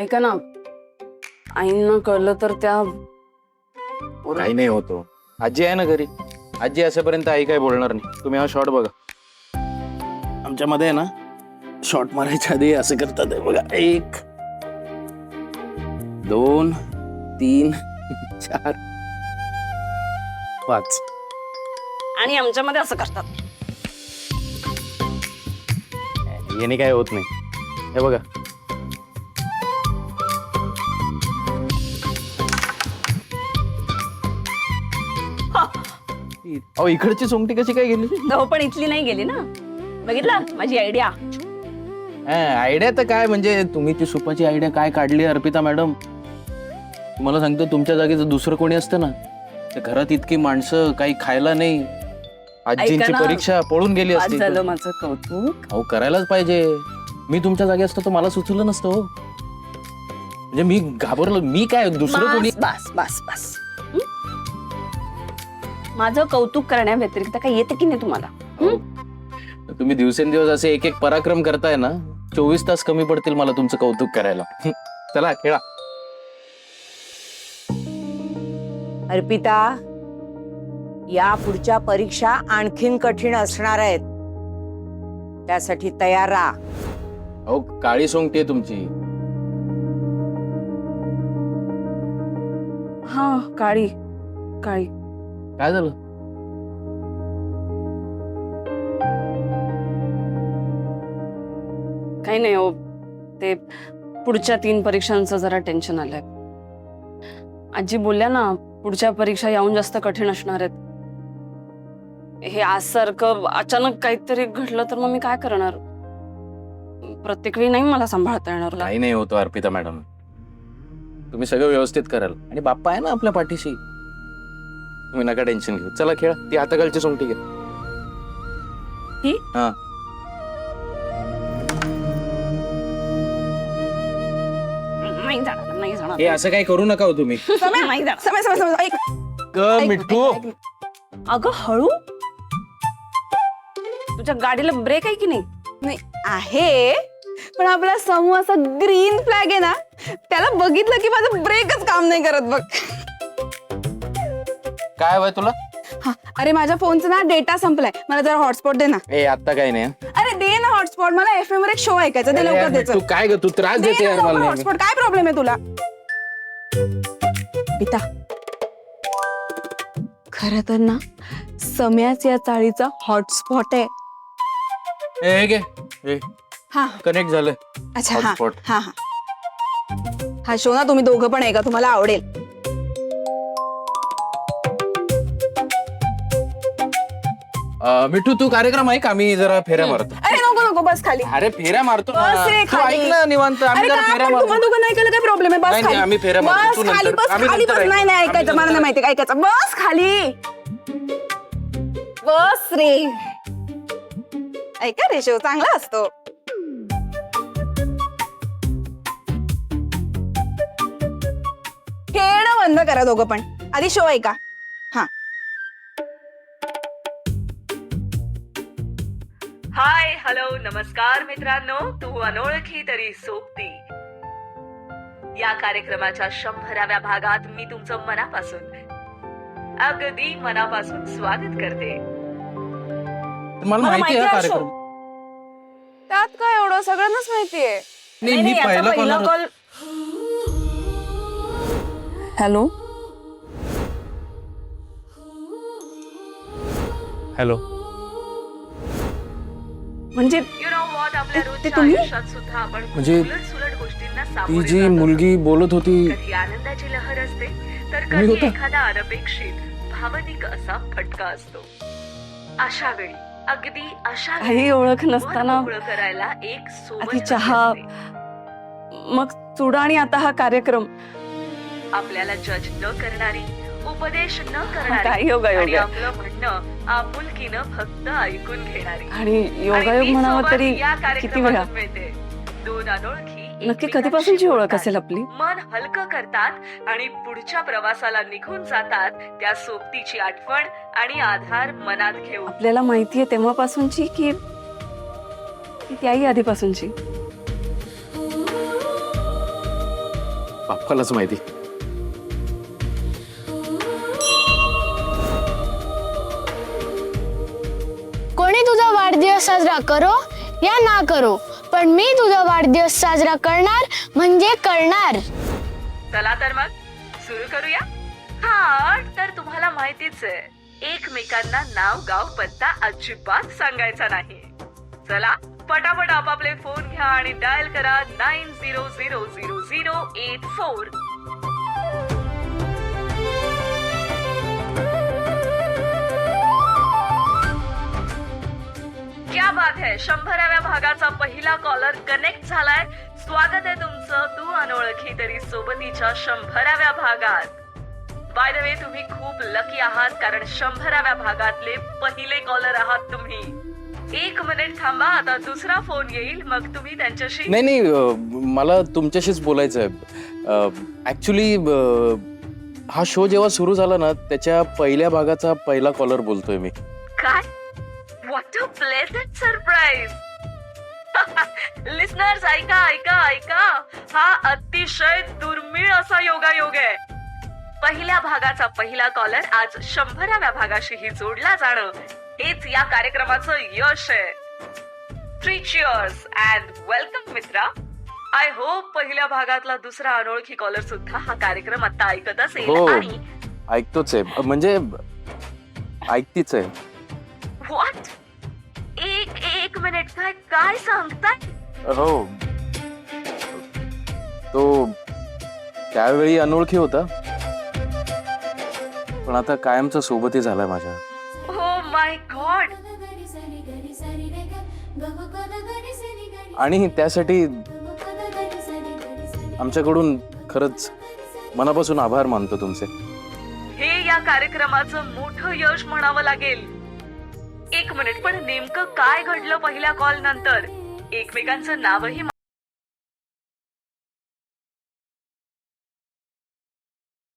ऐका ना, आईंना कळलं तर त्या काही नाही होतो. आजी आहे ना घरी. आजी असेपर्यंत आई काय बोलणार नाही. तुम्ही हा शॉट बघा. आमच्यामध्ये आहे ना शॉट मारायच्या आधी असं करतात आहे बघा. 1 2 3 4 5. आणि आमच्यामध्ये असं करतात. याने काय होत नाही. हे बघा. अहो इकडची सोंगटी कशी काय गेली? हो पण इथली नाही गेली ना. बघितलं माझी आयडिया. आयडिया तर काय म्हणजे तुम्ही ती सुपाची आयडिया काय काढली अर्पिता मॅडम. मला सांगतो तुमच्या जागेचं दुसरं कोणी असतं ना त्या घरात इतकी माणसं काही खायला नाही. आजींची परीक्षा पळून गेली असती. झालं माझं कौतुक. अहो करायलाच पाहिजे. मी तुमच्या जागी असतो तर मला सुचलं नसतं हो. म्हणजे मी घाबरलो. मी काय दुसरं कोणी. बस बस बस. माझं कौतुक करण्या व्यतिरिक्त काय येते की नाही तुम्हाला? तुम्ही दिवसेंदिवस असे एक एक पराक्रम करताय ना 24 तास कमी पडतील मला तुमचं कौतुक करायला. चला खेळा. अर्पिता, या पुढच्या परीक्षा आणखीन कठीण असणार आहेत. त्यासाठी तयार राहा. अहो काळी सोंगटी आहे तुमची. हा काळी काळी. काय झालं? काही नाही हो, ते पुढच्या 3 परीक्षांचं जरा टेन्शन आलंय. आजी बोलल्या ना पुढच्या परीक्षा याहून जास्त कठीण असणार आहेत. हे आज सारखं अचानक काहीतरी घडलं तर मग मी काय करणार? प्रत्येक वेळी नाही मला सांभाळता येणार. काही नाही होतो अर्पिता मॅडम. तुम्ही सगळं व्यवस्थित कराल आणि बाप्पा आहे ना आपल्या पाठीशी. तुम्ही नका टेन्शन घेऊ. चला खेळा. ती हाताखालची सोंगटी घ्या. ही? हा. नाही जाणार नाही जाणार. हे असं काही करू नका हो तुम्ही. नाही जाणार. समय समय समय ऐक. ग मिठू. अगं हळू. तुझ्या गाडीला ब्रेक आहे की नाही? नाही आहे, पण आपला समूह असा ग्रीन फ्लॅग आहे ना, त्याला बघितलं की माझं ब्रेकच काम नाही करत बघ. काय हवंय तुला? हा, अरे माझ्या फोनचा ना डेटा संपलाय, मला जरा हॉटस्पॉट दे ना. ए आता काही नाही. अरे दे ना हॉटस्पॉट, मला एफएम वर एक शो ऐकायचा, दे लवकर दे. तू काय ग तू त्रास देते यार मला. हॉटस्पॉट काय प्रॉब्लेम आहे तुला? पिता खरं तर ना सम्याच या चाळीचा हॉटस्पॉट आहे. हे घे. हे हा कनेक्ट झालं. अच्छा हा Hotspot. हा हा हा शो ना तुम्ही दोघं पण ऐका, तुम्हाला आवडेल. मिठू तू कार्यक्रम आहे का? मी जरा फेऱ्या मारतो. अरे नको नको बस खाली. अरे फेऱ्या मारतो ना. बस रे तू खाली. ऐक ना निवांत. आम्ही अरे जरा काय फेऱ्या आपण मारतो. तुम्हा दोघं नाही केलं काय प्रॉब्लेम आहे? बस नाही, खाली. आम्ही फेऱ्या मारतो. बस तू खाली नंतर. बस आम्ही खाली नंतर बस. नाही नाही ऐकू. ऐकायचं, मला आम्ही नाही माहिती ऐकायचं. बस खाली बस रे. ऐका रे, शो चांगला असतो. खेळणं बंद करा दोघं पण, आधी शो ऐका. हा हाय हॅलो नमस्कार मित्रांनो. तू अनोळखी तरी सोबती या कार्यक्रमाच्या 100व्या भागात मी तुमचं मनापासून अगदी मनापासून स्वागत करते. मला माहिती आहे हा कार्यक्रम. त्यात काय एवढं, सगळ्यांनाच माहितीये. नाही मी पहिला कॉल. Hello hello. म्हणजे You know what, आपल्या रोजच्या तुम्ही? आयुष्यात सुद्धा आपण म्हणजे उलट-सुलट गोष्टींना ती सामोरे जी जात असतो. मुलगी बोलत होती. कधी आनंदाची लहर असते तर मी कधी होतो. एखादा अनपेक्षित भावनिक असा फटका असतो. अशा वेळी अगदी अशा काही वेळी ओळख मन नसताना मोकळं करायला एक सोबत आधी चहा, मग चुडा आणि आता हा कार्यक्रम. आपल्याला जज न करणारी, उपदेश न काय करणारी योगायोग आणि आहे. आपलं म्हणणं आपुलकीनं फक्त ऐकून घेणारी. आणि आणि योगायोग मी म्हणावं सोबत तरी या किती वेळा. कार्यक्रमातून मिळते. 2 अनोळखी नक्की एकमेकांशी कधीपासूनची ओळख बोलतात, असेल आपली? मन हलकं करतात आणि पुढच्या प्रवासाला निघून जातात. त्या सोबतीची आठवण आणि आधार मनात घेऊन. आपल्याला माहितीये तेव्हापासूनची की त्याही आधीपासूनची? बाप्पालाच माहिती. कोणी तुझा वाढदिवस साजरा करो या ना करो, पण मी तुझा वाढदिवस साजरा करणार म्हणजे करणार. चला तर मग सुरू करूया. हा तर तुम्हाला माहितीच आहे, एकमेकांना नाव गाव पत्ता अजिबात सांगायचा नाही. चला पटापट आपापले फोन घ्या आणि डायल करा 90000084. क्या बात है, 100व्या भागाचा पहिला कॉलर कनेक्ट झालाय. स्वागत आहे तुमचं तू अनोळखी तरी सोबतीच्या 100व्या भागात. बाय द वे तुम्ही खूप लकी आहात, कारण 100व्या भागातले पहिले कॉलर आहात तुम्ही. 1 मिनिट थांबा, आता दुसरा फोन येईल, मग तुम्ही त्यांच्याशी. नाही, मला तुमच्याशीच बोलायचं आहे. ऍक्च्युली हा शो जेव्हा सुरू झाला ना, त्याच्या पहिल्या भागाचा पहिला कॉलर बोलतोय मी. काय? What a pleasant surprise. Listeners ऐका ऐका ऐका, हा अतिशय दुर्मिळ असा योगायोग आहे. पहिल्या भागाचा पहिला कॉलर आज 100व्या भागाशीही जोडला जाणं हेच या कार्यक्रमाचं यश आहे. 3 cheers and welcome मित्रा. आय होप पहिल्या भागातला दुसरा अनोळखी कॉलर सुद्धा हा कार्यक्रम आता ऐकत असेल. हो, आणि ऐकतोच आहे, म्हणजे ऐकतीच आहे. व्हॉट? एक मिनिट, काय सांगताय? हो, तो त्यावेळी अनोळखी होता, पण आता कायमचा सोबती झालाय माझ्या. Oh my God. आणि त्यासाठी आमच्याकडून खरंच मनापासून आभार मानतो तुमचे. हे या कार्यक्रमाचं मोठं यश म्हणावं लागेल. 1 मिनिट, पण नेमकं काय घडलं पहिल्या कॉल नंतर? एकमेकांचं नावही